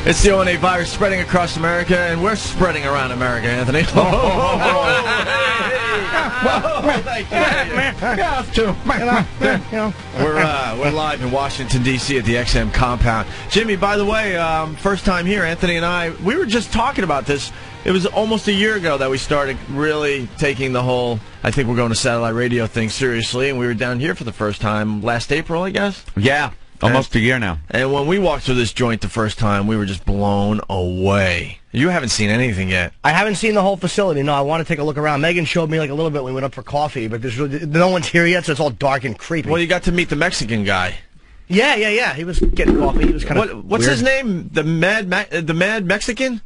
It's the O&A virus spreading across America, and we're spreading around America, Anthony. We're live in Washington, D.C. at the XM compound. Jimmy, by the way, first time here, Anthony and I, we were just talking about this. It was almost a year ago that we started really taking the whole, I think we're going to satellite radio thing seriously, and we were down here for the first time last April, I guess? Yeah. Almost a year now. And when we walked through this joint the first time, we were just blown away. You haven't seen anything yet. I haven't seen the whole facility. No, I want to take a look around. Megan showed me like a little bit when we went up for coffee, but there's really, no one's here yet, so it's all dark and creepy. Well, you got to meet the Mexican guy. Yeah. He was getting coffee. He was kind of What's weird. his name? The Mad Mexican?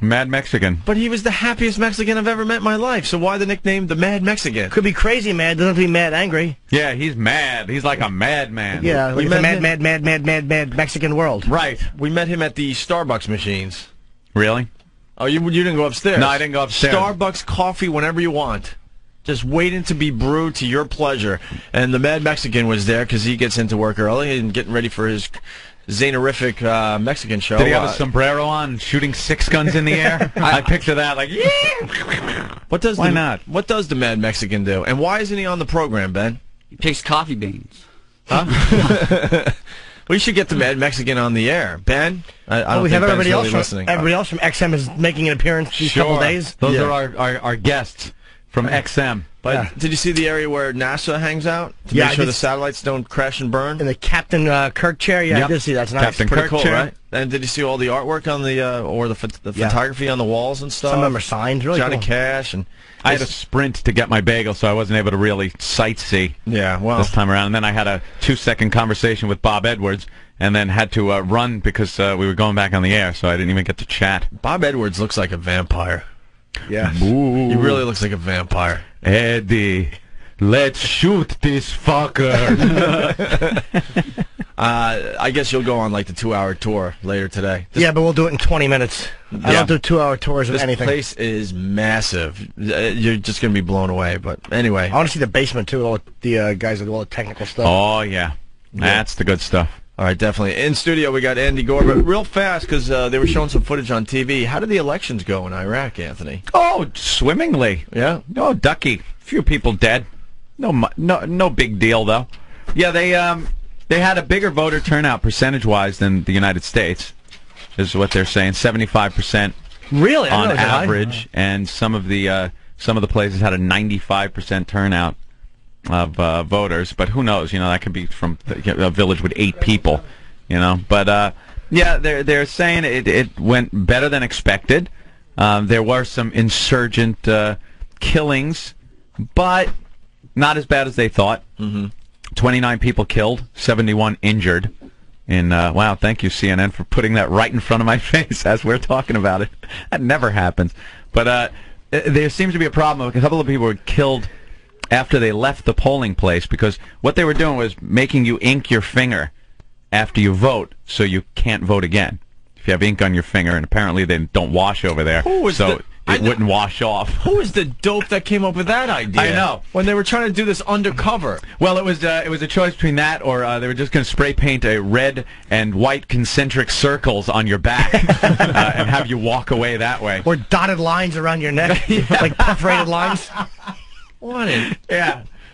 Mad Mexican. But he was the happiest Mexican I've ever met in my life, so why the nickname the Mad Mexican? Could be crazy mad. Doesn't have to be mad angry. Yeah, he's mad. He's like a madman. Yeah, like the mad Mexican world. Right. We met him at the Starbucks machines. Really? Oh, you didn't go upstairs? No, I didn't go upstairs. Starbucks coffee whenever you want. Just waiting to be brewed to your pleasure. And the Mad Mexican was there because he gets into work early and getting ready for his Xenorific Mexican show. Did he have a sombrero on, shooting 6 guns in the air? I picture that, like, yeah! Why not? What does the Mad Mexican do? And why isn't he on the program, Ben? He picks coffee beans. Huh? We should get the Mad Mexican on the air. Ben? I don't we think have Ben's everybody really else. listening. Everybody else from XM is making an appearance these couple days. Those are our guests from XM. But did you see the area where NASA hangs out? To make sure the satellites don't crash and burn? In the Captain Kirk chair? Yeah, I did see that. That's nice. Captain Pretty Kirk cool, chair. right? And did you see all the artwork on the, or the photography on the walls and stuff? Some of them are signed. Really Johnny cool. Cash. And I had a sprint to get my bagel, so I wasn't able to really sightsee this time around. And then I had a 2-second conversation with Bob Edwards, and then had to run because we were going back on the air, so I didn't even get to chat. Bob Edwards looks like a vampire. Yeah. He really looks like a vampire. Eddie, let's shoot this fucker. I guess you'll go on like the 2-hour tour later today. Yeah, but we'll do it in 20 minutes. I don't do 2-hour tours of anything. This place is massive. You're just going to be blown away. But anyway. I want to see the basement, too, all the guys that do all the technical stuff. Oh, yeah. That's the good stuff. All right, definitely. In studio, we got Andy Gore, but real fast, because they were showing some footage on TV. How did the elections go in Iraq, Anthony? Oh, swimmingly. Yeah? Oh, ducky. Few people dead. No big deal, though. Yeah, they had a bigger voter turnout percentage-wise than the United States, is what they're saying. 75% really on average, and some of the places had a 95% turnout of voters, but who knows? That could be from a village with 8 people. But yeah, they're saying it went better than expected. There were some insurgent killings, but not as bad as they thought. 29 people killed, 71 injured. And wow, thank you CNN for putting that right in front of my face as we're talking about it. That never happens. But there seems to be a problem. A couple of people were killed after they left the polling place, because what they were doing was making you ink your finger after you vote, so you can't vote again. If you have ink on your finger, and apparently they don't wash over there, so it wouldn't wash off. Who was the dope that came up with that idea? I know. When they were trying to do this undercover. Well, it was a choice between that, or they were just going to spray paint a red and white concentric circles on your back and have you walk away that way. Or dotted lines around your neck, like perforated lines. What a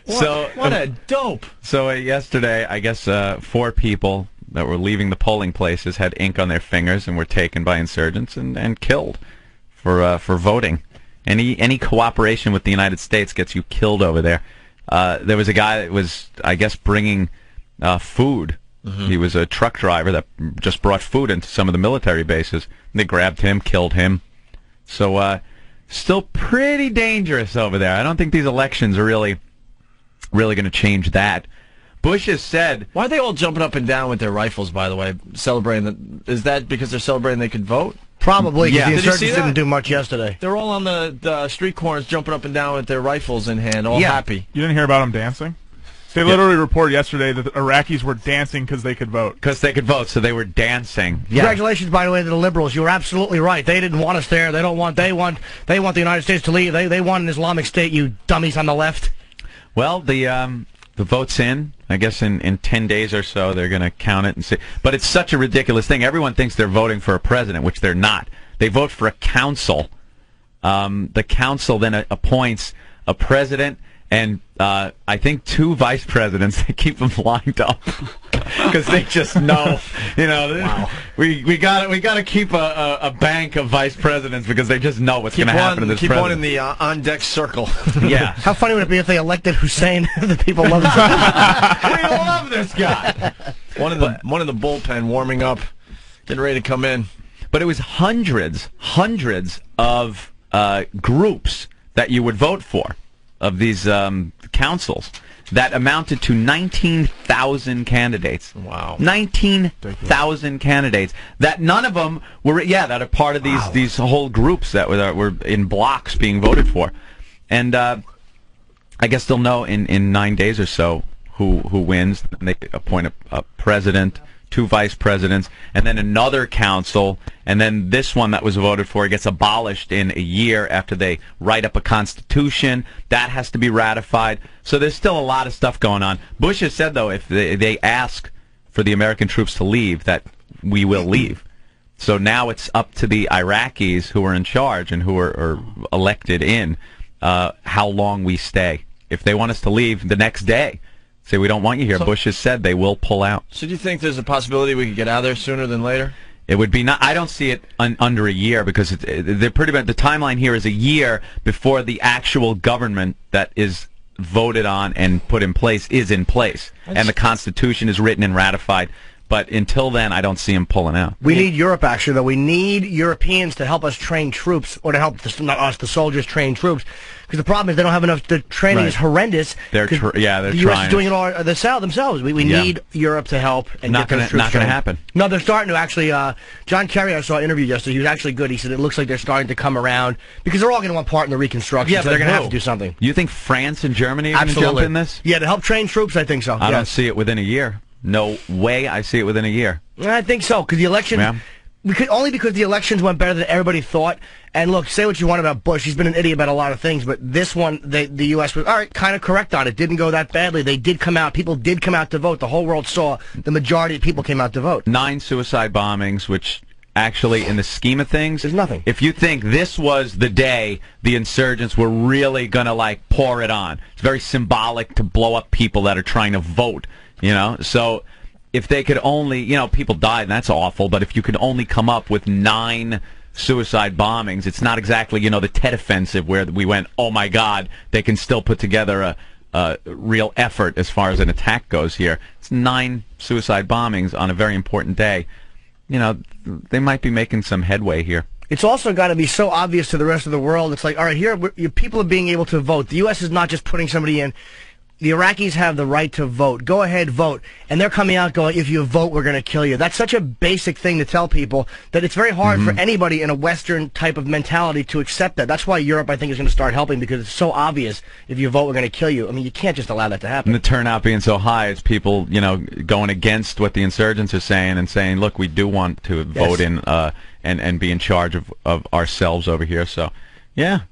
what a dope. So yesterday, I guess 4 people that were leaving the polling places had ink on their fingers and were taken by insurgents and killed for voting. Any cooperation with the United States gets you killed over there. There was a guy that was, I guess, bringing food. He was a truck driver that just brought food into some of the military bases. They grabbed him, killed him. So still pretty dangerous over there. I don't think these elections are really going to change that. Bush has said... Why are they all jumping up and down with their rifles, by the way, celebrating? Is that because they're celebrating they could vote? Probably, because the Did you see insurgents that? didn't do much yesterday. They're all on the street corners jumping up and down with their rifles in hand, all happy. You didn't hear about them dancing? They literally reported yesterday that the Iraqis were dancing because they could vote. Because they could vote, so they were dancing. Yeah. Congratulations, by the way, to the liberals. You were absolutely right. They didn't want us there. They want the United States to leave. They want an Islamic State, you dummies on the left. Well, the the vote's in. I guess in 10 days or so they're going to count it and see. But it's such a ridiculous thing. Everyone thinks they're voting for a president, which they're not. They vote for a council. The council then appoints a president and I think 2 vice presidents. They keep them lined up because they just know, wow. we got to keep a bank of vice presidents because they just know what's going to happen to this keep president. One in the on-deck circle. Yeah. How funny would it be if they elected Hussein? The people love him. We love this guy. One in the bullpen warming up, getting ready to come in. But it was hundreds of groups that you would vote for, of these councils, that amounted to 19,000 candidates. Wow. 19,000 candidates. That none of them were, that are part of these whole groups that were in blocks being voted for. And I guess they'll know in 9 days or so who wins. And they appoint a president, 2 vice presidents, and then another council, and then this one that was voted for gets abolished in a year after they write up a constitution. That has to be ratified. So there's still a lot of stuff going on. Bush has said, though, if they ask for the American troops to leave, that we will leave. So now it's up to the Iraqis who are in charge and who are elected in how long we stay. If they want us to leave the next day, say we don't want you here. So, Bush has said they will pull out. So do you think there's a possibility we could get out of there sooner than later? It would be not. I don't see it under a year because they're pretty much, the timeline here is a year before the actual government that is voted on and put in place is in place, and the Constitution is written and ratified. But until then, I don't see him pulling out. We need Europe, actually, though. We need Europeans to help us train troops, or to help the soldiers train troops. Because the problem is they don't have enough. The training is horrendous. They're the U.S. is doing it all themselves. We need Europe to help. And not going to happen. No, they're starting to actually. John Kerry, I saw an interview yesterday. He was actually good. He said it looks like they're starting to come around because they're all going to want part in the reconstruction. Yeah, so they're going to have to do something. You think France and Germany are going to jump in this? Yeah, to help train troops, I think so. I don't see it within a year. No way I see it within a year. I think so, because the election... only because the elections went better than everybody thought. And look, say what you want about Bush. He's been an idiot about a lot of things, but this one, the U.S. was, all right, kind of correct on it. Didn't go that badly. They did come out. People did come out to vote. The whole world saw the majority of people came out to vote. 9 suicide bombings, which... Actually, in the scheme of things, there's nothing. If you think this was the day the insurgents were really going to, pour it on, it's very symbolic to blow up people that are trying to vote, So if they could only, people died, and that's awful, but if you could only come up with 9 suicide bombings, it's not exactly, the Tet Offensive where we went, oh, my God, they can still put together a real effort as far as an attack goes here. It's 9 suicide bombings on a very important day. They might be making some headway here. It's also got to be so obvious to the rest of the world. It's like, all right, here, people are being able to vote. The U.S. is not just putting somebody in. The Iraqis have the right to vote. Go ahead, vote. And they're coming out going, if you vote, we're going to kill you. That's such a basic thing to tell people that it's very hard for anybody in a Western type of mentality to accept that. That's why Europe, I think, is going to start helping, because it's so obvious. If you vote, we're going to kill you. I mean, you can't just allow that to happen. And the turnout being so high, it's people, going against what the insurgents are saying and saying, look, we do want to vote in and be in charge of ourselves over here. So, yeah.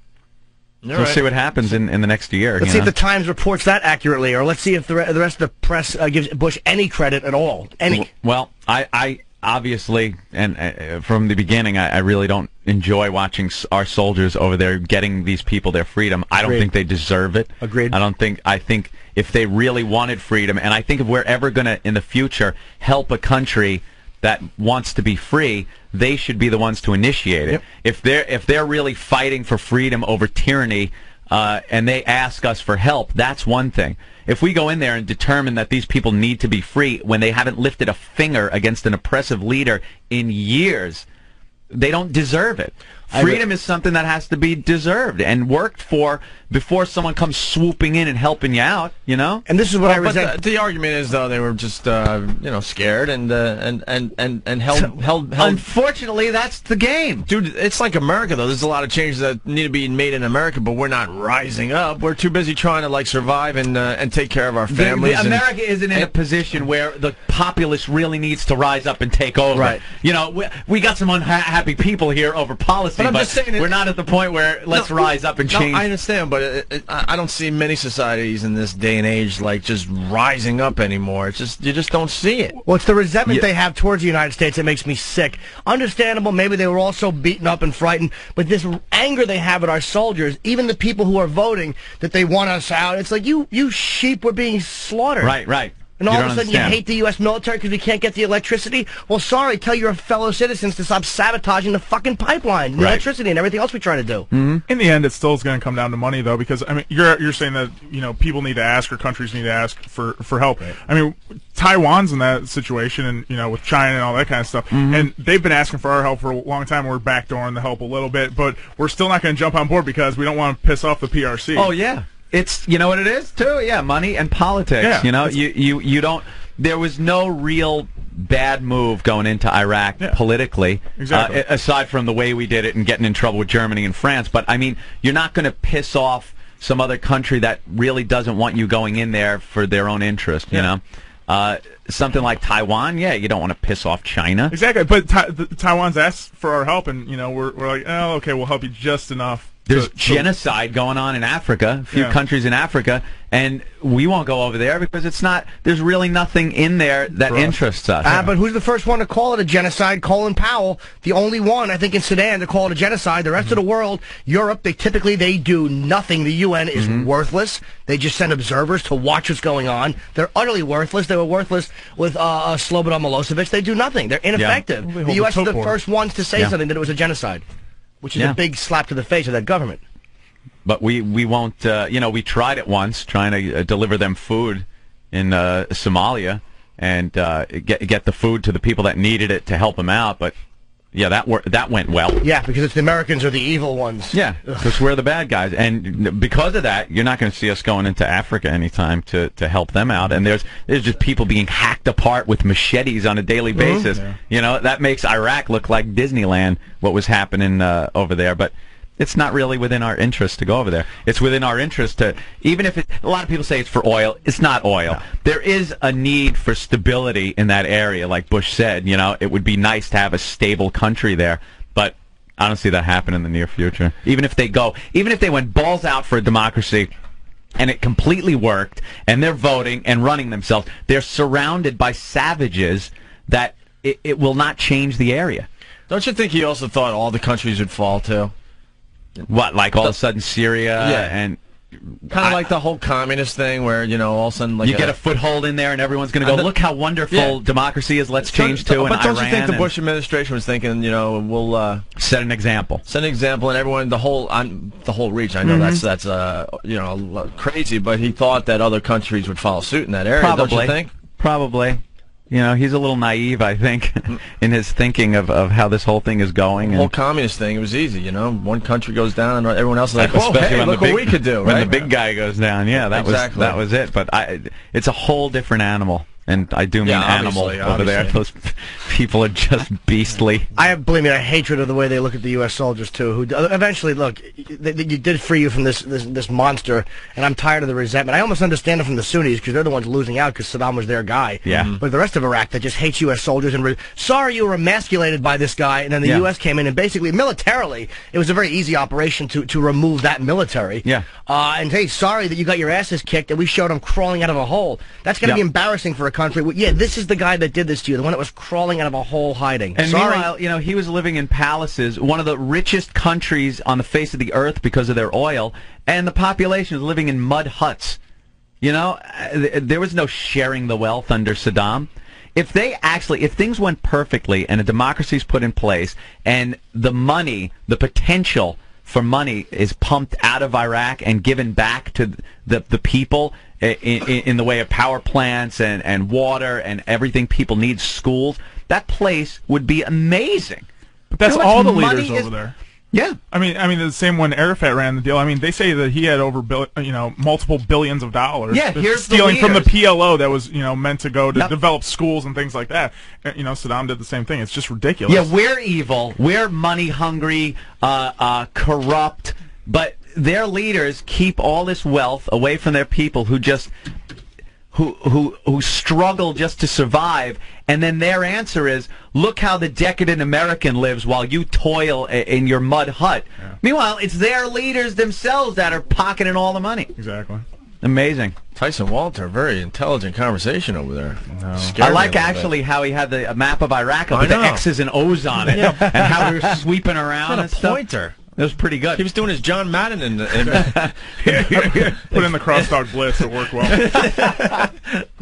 We'll see what happens in the next year. Let's see if the Times reports that accurately, or let's see if the rest of the press gives Bush any credit at all. Any. Well, I obviously, and from the beginning, I really don't enjoy watching our soldiers over there getting these people their freedom. I don't think they deserve it. Agreed. I think if they really wanted freedom, and I think if we're ever going to, in the future, help a country that wants to be free, they should be the ones to initiate it. Yep. If they're really fighting for freedom over tyranny, and they ask us for help, that's one thing. If we go in there and determine that these people need to be free when they haven't lifted a finger against an oppressive leader in years, they don't deserve it. Freedom is something that has to be deserved and worked for before someone comes swooping in and helping you out, And this is what I resent. But the argument is, though, they were just, scared and held. Unfortunately, that's the game, dude. It's like America, though. There's a lot of changes that need to be made in America, but we're not rising up. We're too busy trying to survive and take care of our families. America isn't in a position where the populace really needs to rise up and take over. Right. We got some unhappy people here over policy. But I'm but just saying we're not at the point where let's rise up and change. No, I understand, but I don't see many societies in this day and age like just rising up anymore. It's just you just don't see it. Well, it's the resentment they have towards the United States that makes me sick. Understandable, maybe they were all so beaten up and frightened, but this anger they have at our soldiers, even the people who are voting that they want us out, it's like you sheep were being slaughtered. Right. And all of a sudden you hate the U.S. military because we can't get the electricity? Well, sorry, tell your fellow citizens to stop sabotaging the fucking pipeline, the electricity and everything else we try to do. In the end, it still is going to come down to money, though, because, I mean, you're saying that, people need to ask or countries need to ask for help. Right. I mean, Taiwan's in that situation, and, with China and all that kind of stuff, and they've been asking for our help for a long time. We're backdooring the help a little bit, but we're still not going to jump on board because we don't want to piss off the PRC. Oh, yeah. It's, what it is, too? Yeah, money and politics. Yeah. You don't, there was no real bad move going into Iraq politically, exactly. Aside from the way we did it and getting in trouble with Germany and France. But, I mean, you're not going to piss off some other country that really doesn't want you going in there for their own interest, you know? Something like Taiwan, you don't want to piss off China. Exactly, but Taiwan's asked for our help, and, we're like, oh, okay, we'll help you just enough. There's genocide going on in Africa, a few countries in Africa, and we won't go over there because there's really nothing in there that interests us. But who's the first one to call it a genocide? Colin Powell, the only one, I think, in Sudan to call it a genocide. The rest of the world, Europe, they do nothing. The UN is worthless. They just send observers to watch what's going on. They're utterly worthless. They were worthless with Slobodan Milosevic. They do nothing. They're ineffective. Yeah. The U.S. is the first ones to say something that it was a genocide, which is a big slap to the face of that government. But we won't, we tried it once, trying to deliver them food in Somalia and get the food to the people that needed it to help them out. But, that went well. Yeah, because it's the Americans are the evil ones. Yeah, because we're the bad guys. And because of that, you're not going to see us going into Africa anytime to help them out. And there's just people being hacked apart with machetes on a daily basis. Yeah. That makes Iraq look like Disneyland, what was happening over there. But it's not really within our interest to go over there. It's within our interest to, even if a lot of people say it's for oil, it's not oil. No. There is a need for stability in that area, like Bush said. It would be nice to have a stable country there, but I don't see that happen in the near future. Even if they went balls out for a democracy, and it completely worked, and they're voting and running themselves, they're surrounded by savages that it will not change the area. Don't you think he also thought all the countries would fall, too? What, like all of a sudden Syria and kind of like the whole communist thing where, all of a sudden you get a foothold in there and everyone's going to go, look how wonderful democracy is, let's change to But don't you think the Bush administration was thinking, we'll set an example. Set an example and everyone, the whole reach, I know that's crazy, but he thought that other countries would follow suit in that area, Probably. don't you think? Probably. He's a little naive, I think, in his thinking of how this whole thing is going. The whole communist thing, it was easy, One country goes down and everyone else is like, oh, hey, look what we could do, right? When the big guy goes down, that was it. But it's a whole different animal. And I do mean animal over there. Those people are just beastly. Believe me, I have hatred of the way they look at the U.S. soldiers, too, who eventually, look, you did free you from this monster, and I'm tired of the resentment. I almost understand it from the Sunnis, because they're the ones losing out, because Saddam was their guy. Yeah. But the rest of Iraq that just hates U.S. soldiers, and sorry you were emasculated by this guy, and then the U.S. came in, and basically, militarily, it was a very easy operation to remove that military. Yeah. And hey, sorry that you got your asses kicked, and we showed them crawling out of a hole. That's going to be embarrassing for a country. This is the guy that did this to you, the one that was crawling out of a hole hiding. And meanwhile, he was living in palaces, one of the richest countries on the face of the earth because of their oil, and the population was living in mud huts. There was no sharing the wealth under Saddam. If things went perfectly and a democracy is put in place and the potential for money is pumped out of Iraq and given back to the people in the way of power plants and water and everything people need, schools, that place would be amazing. But that's all the leaders over there. Yeah. I mean, the same when Arafat ran the deal. I mean, they say that he had over multiple billions of dollars. Yeah, here's stealing from the PLO that was meant to go to develop schools and things like that. Saddam did the same thing. It's just ridiculous. Yeah, we're evil. We're money hungry, corrupt, but their leaders keep all this wealth away from their people who just who struggle just to survive, and then their answer is, look how the decadent American lives while you toil in your mud hut. Yeah. Meanwhile, it's their leaders themselves that are pocketing all the money. Exactly. Amazing. Tyson Walter, very intelligent conversation over there. No. I like actually how he had the map of Iraq with the X's and O's on it, and how we were sweeping around and stuff. Pointer. It was pretty good. He was doing his John Madden Put in the cross-dog blitz. It worked well.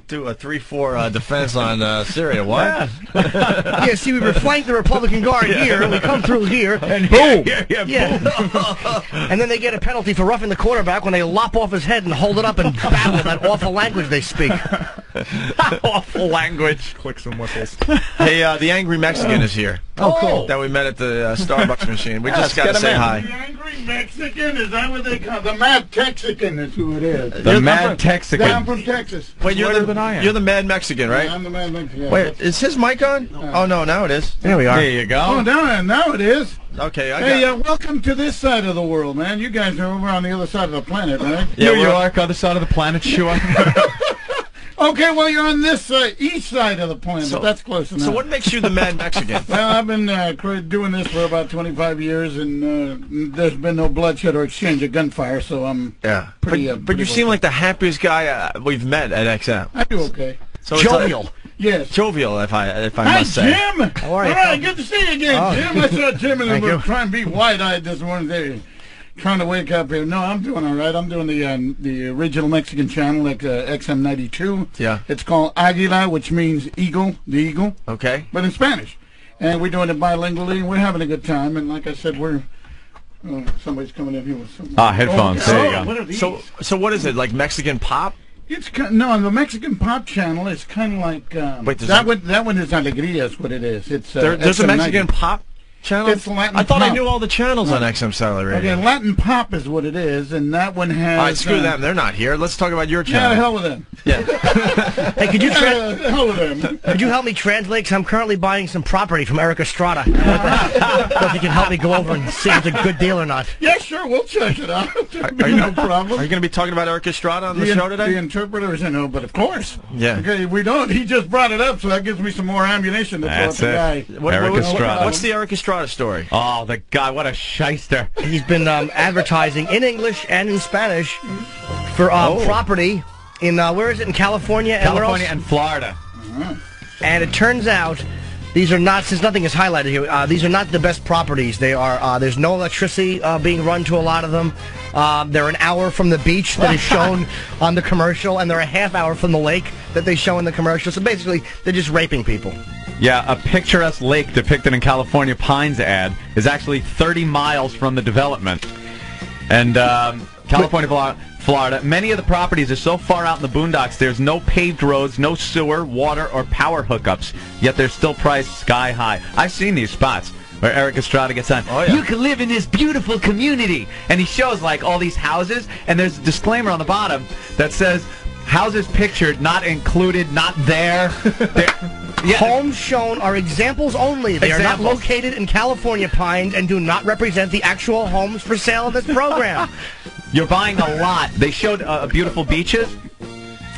Do a 3-4 defense on Syria. What? Yeah, see, we were flanked the Republican Guard here, and we come through here, and boom! Yeah. And then they get a penalty for roughing the quarterback when they lop off his head and hold it up and babble that awful language they speak. Awful language. Clicks and whistles. Hey, the angry Mexican is here. Oh, cool. That we met at the Starbucks machine. We just got to say hi. The angry Mexican, is that what they call the Mad Texican is who it is. The Mad Texican. I'm from Texas. Wait, you're the Mad Mexican, right? Yeah, I'm the Mad Mexican. Wait, is his mic on? Oh, no, now it is. There we are. There you go. Oh, now it is. Okay, welcome to this side of the world, man. You guys are over on the other side of the planet, right? New York, other side of the planet, sure. Okay, well, you're on this east side of the planet. So, that's close enough. So what makes you the Mad Mexican? Well, I've been doing this for about 25 years, and there's been no bloodshed or exchange of gunfire, so I'm pretty... But you seem like the happiest guy we've met at XM. I do okay. So jovial. Yes. Jovial, if I Hi, must say. Hi, Jim! How are you? All right, good to see you again, Jim. I saw Jim and Thank we were trying to be wide-eyed this morning. Day. Trying to wake up here. No, I'm doing all right. I'm doing the original Mexican channel, like XM92. Yeah. It's called Águila, which means eagle, the eagle. Okay. But in Spanish. And we're doing it bilingually, and we're having a good time. And like I said, we're... somebody's coming in here with something. Headphones. There you go. What are these? So what is it, like Mexican pop? It's no, on the Mexican pop channel. It's kind of like Wait, that one is Alegría, is what it is. It's there's a Mexican pop channel. It's Latin I thought pop. I knew all the channels on XM Satellite Radio. Okay, Latin pop is what it is, and that one has. All right, screw them. They're not here. Let's talk about your Yeah, channel. the hell with them. Yeah. Hey, could you The hell with them. could you help me translate? Because I'm currently buying some property from Eric Estrada. So if you can help me go over and see if it's a good deal or not. Yeah, sure, we'll check it out. Are you, no problem. Are you going to be talking about Eric Estrada on the show today? The interpreters, but of course. Yeah. Okay, we don't. He just brought it up, so that gives me some more ammunition to throw at the guy. Eric Estrada. What's the Eric Estrada story? Oh, the guy, what a shyster. He's been advertising in English and in Spanish for property in, where is it, in California? California and Florida. And it turns out these are not, since nothing is highlighted here, these are not the best properties. They are, there's no electricity being run to a lot of them. They're an hour from the beach that is shown on the commercial, and they're a half hour from the lake that they show in the commercial. So basically, they're just raping people. Yeah, a picturesque lake depicted in California Pines ad is actually 30 miles from the development. And California, Florida, many of the properties are so far out in the boondocks, there's no paved roads, no sewer, water, or power hookups, yet they're still priced sky high. I've seen these spots where Eric Estrada gets on, you can live in this beautiful community. And he shows, like, all these houses, and there's a disclaimer on the bottom that says, houses pictured, not included, not there. Homes shown are examples only. They are not located in California Pines and do not represent the actual homes for sale in this program. You're buying a lot. They showed beautiful beaches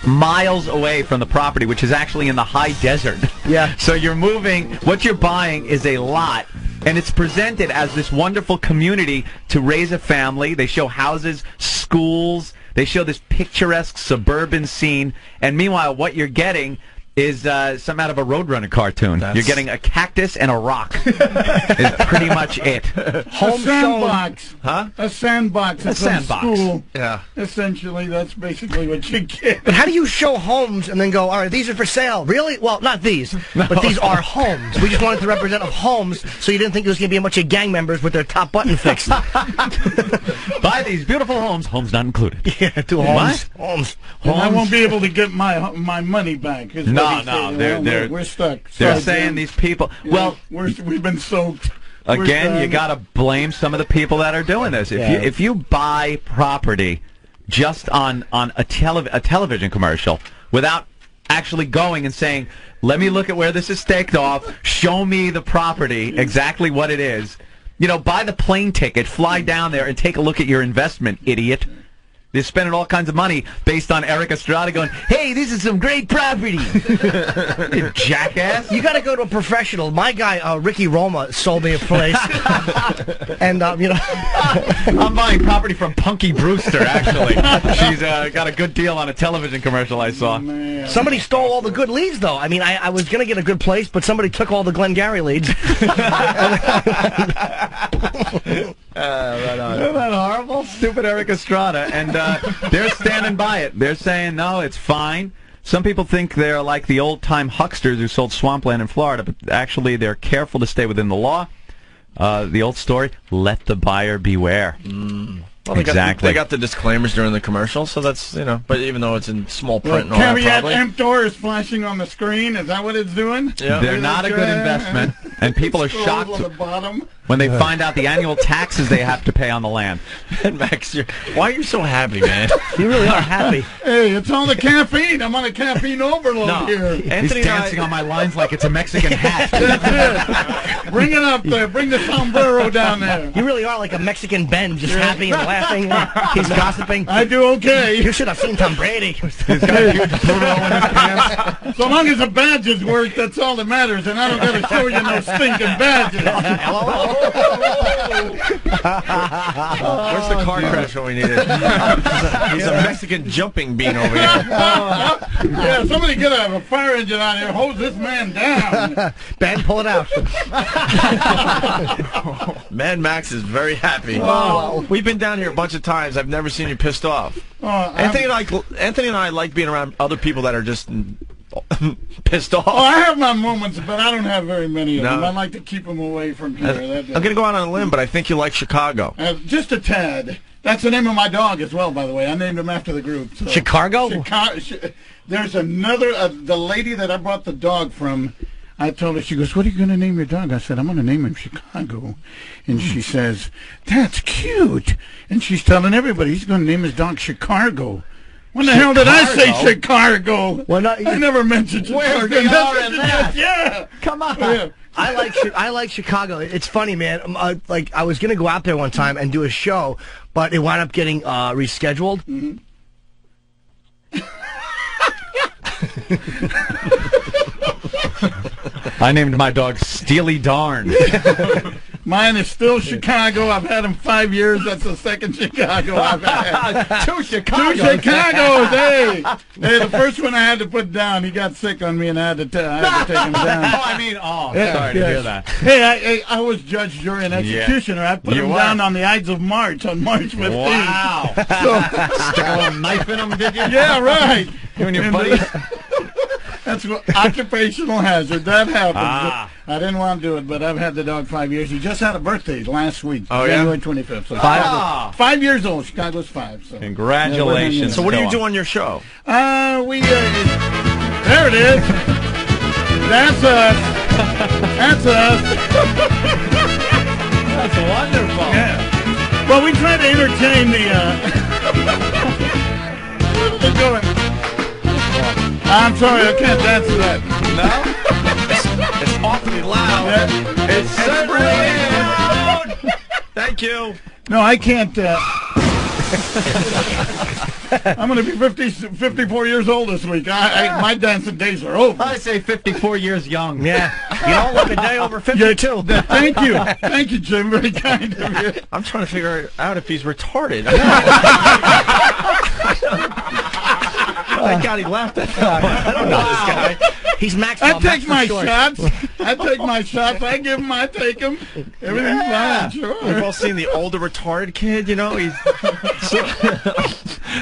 miles away from the property, which is actually in the high desert. Yeah. So you're moving, what you're buying is a lot, and it's presented as this wonderful community to raise a family. They show houses, schools. They show this picturesque suburban scene, and meanwhile, what you're getting is some out of a Roadrunner cartoon. You're getting a cactus and a rock. Is pretty much it. Home sandbox. Huh? A sandbox. A sandbox. School. Yeah. Essentially, that's basically what you get. But how do you show homes and then go, all right, these are for sale? Really? Well, not these, but these are homes. We just wanted to represent homes, so you didn't think there was going to be a bunch of gang members with their top button fixed. Buy these beautiful homes, homes not included. Yeah, 2 homes. Homes. And I won't be able to get my money back. No, we're stuck. They're saying these people. Well, we've been soaked. Again, you got to blame some of the people that are doing this. If you buy property just on a television commercial without actually going and saying, "Let me look at where this is staked off. Show me the property, exactly what it is." Buy the plane ticket, fly down there, and take a look at your investment, idiot. They're spending all kinds of money based on Eric Estrada going, hey, this is some great property. You jackass. You got to go to a professional. My guy, Ricky Roma, sold me a place. And, you know. I'm buying property from Punky Brewster, actually. She's got a good deal on a television commercial I saw. Man. Somebody stole all the good leads, though. I mean, I was going to get a good place, but somebody took all the Glengarry leads. Right on. Isn't that horrible? Stupid Eric Estrada. And they're standing by it. They're saying, no, it's fine. Some people think they're like the old-time hucksters who sold swampland in Florida, but actually they're careful to stay within the law. The old story, let the buyer beware. Well, exactly. They got the disclaimers during the commercial, so that's, you know, but even though it's in small print and all that, Caveat probably. emptor is flashing on the screen. Is that what it's doing? Yeah. They're not a good investment, and people are Scrolls shocked on the bottom. when they find out the annual taxes they have to pay on the land. And Max, why are you so happy, man? You really are happy. Hey, it's all the caffeine. I'm on a caffeine overload here. He's Anthony dancing on my lines like it's a Mexican hat. That's it. Bring it up there. Bring the sombrero down there. You really are like a Mexican Ben, just happy and laughing. He's gossiping. I do okay. You should have seen Tom Brady. So long as the badges work, that's all that matters, and I don't got to show you no stinking badges. Where's the car crash when we need it? He's a Mexican jumping bean over here. Yeah, somebody get a fire engine out here. Hose this man down. Ben, pull it out. Man, Max is very happy. Oh. We've been down here a bunch of times. I've never seen you pissed off. Anthony and I like being around other people that are just pissed off. Oh, I have my moments, but I don't have very many of No. them. I like to keep them away from here. I'm going to go out on a limb, but I think you like Chicago. Just a tad. That's the name of my dog as well, by the way. I named him after the group. So. Chicago? There's another, the lady that I brought the dog from, I told her, she goes, what are you going to name your dog? I said, I'm going to name him Chicago. And she says, that's cute. And she's telling everybody he's going to name his dog Chicago. When the hell did I say Chicago? Well, I never mentioned Chicago. Where's the R in that? Yeah. Come on. Yeah. I like Chicago. It's funny, man. Like I was gonna go out there one time and do a show, but it wound up getting rescheduled. Mm-hmm. I named my dog Steely Darn. Mine is still Chicago. I've had him 5 years. That's the second Chicago I've had. Two Chicagos. Two Chicagos, hey! Hey, the first one I had to put down. He got sick on me, and I had to take him down. Sorry to hear that. Hey, I was judge, jury, and executioner. I put him down on the Ides of March, on March 15th. Wow. Stick a little knife in him, did you? Yeah, right. You and your buddies? That's what, occupational hazard. That happens. I didn't want to do it, but I've had the dog 5 years. He just had a birthday last week, January 25th. So 5 years old. Chicago's 5. So. Congratulations. So what do you do on your show? There it is. That's us. That's us. That's wonderful. Yeah. Well, we try to entertain the. What are they doing? I'm sorry, I can't dance to that. No? It's awfully loud. Yeah. It's certainly loud. Thank you. No, I can't. I'm going to be 54 years old this week. My dancing days are over. I say 54 years young. Yeah, you don't look a day over 52. Thank you, Jim. Very kind of you. I'm trying to figure out if he's retarded. Thank God he laughed at that. I don't know this guy. He's Max. I take my shots. I take my shots. I give them. I take them. Everything's fine. Sure. We've all seen the older retarded kid. You know, he's.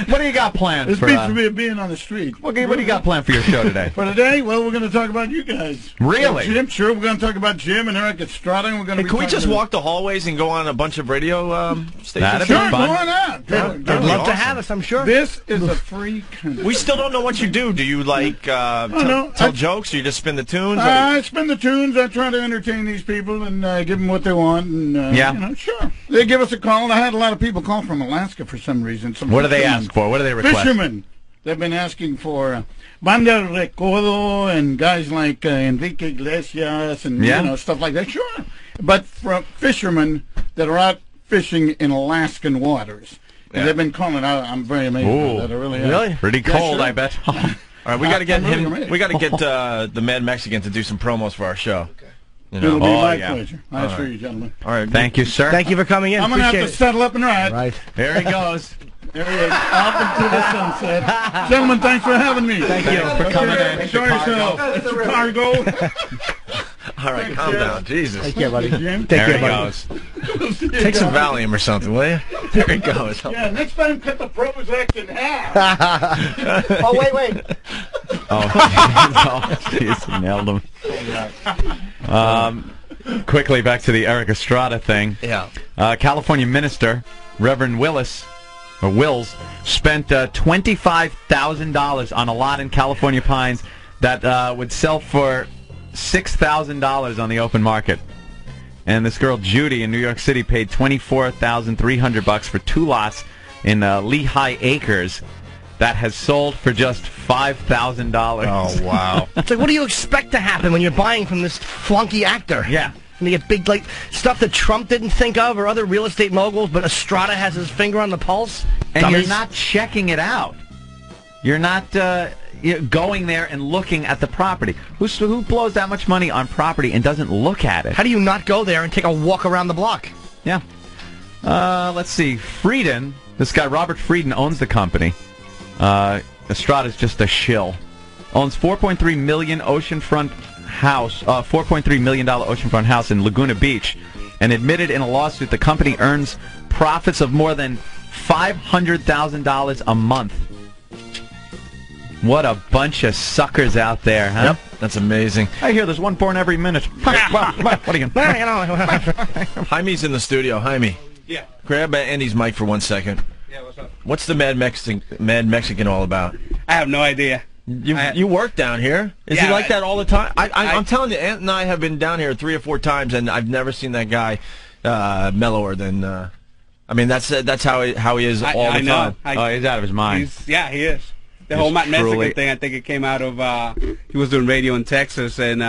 What do you got planned It's for? beats me being on the street. What do you got planned for your show today? For today, well, we're going to talk about you guys. Really? Jim, sure. We're going to talk about Jim and Eric Estrada. And we're going to. Can we just walk the hallways and go on a bunch of radio stations? That'd be Sure, fun. go on out. They'd love to have us, I'm sure. This is a free country. We still don't know what you do. Do you like tell jokes? Or you just spin the tunes? I spin the tunes. I try to entertain these people and give them what they want. And Yeah. you know, sure. They give us a call. I had a lot of people call from Alaska for some reason. What do they ask for? What do they request? Fishermen. They've been asking for Banda Recodo and guys like Enrique Iglesias and you know, stuff like that. Sure. But from fishermen that are out fishing in Alaskan waters. And they've been calling out. I'm very amazed by that. I really am. Pretty cold, sure. I bet. All right, we got to get I'm really him. amazed. We got to get the Mad Mexican to do some promos for our show. You It'll know. be Oh, my yeah. pleasure. I assure you, gentlemen. All right. Thank you, sir. Thank you for coming in. I'm going to have Appreciate to it. settle up and ride. Right. Here he goes. There he is. Off into the sunset. Gentlemen, thanks for having me. Thank you. for coming in. Enjoy yourself. Chicago. All right, calm down. Jesus. Take care, buddy. Jim. Take There care, he buddy. goes. Take some Valium or something, will you? There he goes. Yeah, next time cut the Prozac in half. Oh, wait. Oh, jeez, nailed him. Quickly back to the Eric Estrada thing. Yeah. California minister Reverend Wills spent $25,000 on a lot in California Pines that would sell for $6,000 on the open market. And this girl Judy in New York City paid $24,300 for 2 lots in Lehigh Acres that has sold for just $5,000. Oh wow. It's like, what do you expect to happen when you're buying from this flunky actor? Yeah. And you get big, like, stuff that Trump didn't think of or other real estate moguls, but Estrada has his finger on the pulse. And Dummies. you're not checking it out. You're not going there and looking at the property. Who blows that much money on property and doesn't look at it? How do you not go there and take a walk around the block? Yeah. Let's see. Frieden, this guy Robert Frieden owns the company. Estrada's just a shill. Owns $4.3 million oceanfront house, $4.3 million oceanfront house in Laguna Beach, and admitted in a lawsuit the company earns profits of more than $500,000 a month. What a bunch of suckers out there, huh? Yep. That's amazing. I hear there's one born every minute. What are you gonna... Jaime's in the studio. Jaime. Yeah. Grab Andy's mic for 1 second. Yeah, what's up? What's the Mad Mexican all about? I have no idea. You work down here. Is he Yeah, like that all the time? I'm telling you, Ant and I have been down here 3 or 4 times, and I've never seen that guy mellower than. I mean, that's how he is all the I know. time. Oh, he's out of his mind. He is. The whole Matt truly- Mexican thing, I think it came out of, he was doing radio in Texas and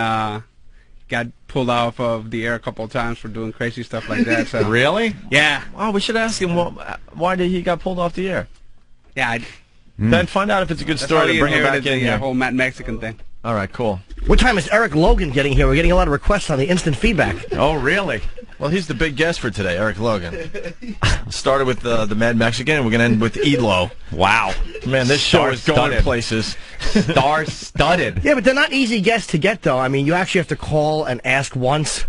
got pulled off of the air a couple of times for doing crazy stuff like that. So Really? Yeah. Oh, we should ask him why did he got pulled off the air. Yeah. Then find out if it's a good That's story how to he bring him back inherited in the here. whole Matt Mexican thing. All right, cool. What time is Eric Logan getting here? We're getting a lot of requests on the instant feedback. Oh, really? Well, he's the big guest for today, Eric Logan. Started with the Mad Mexican, and we're gonna end with Elo. Wow. Man, this show is going Star-studded. places. Star-studded. Yeah, but they're not easy guests to get, though. I mean, you actually have to call and ask once.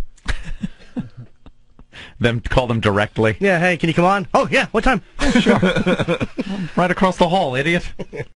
Call them directly. Yeah, hey, can you come on? Oh, yeah, what time? Right across the hall, idiot.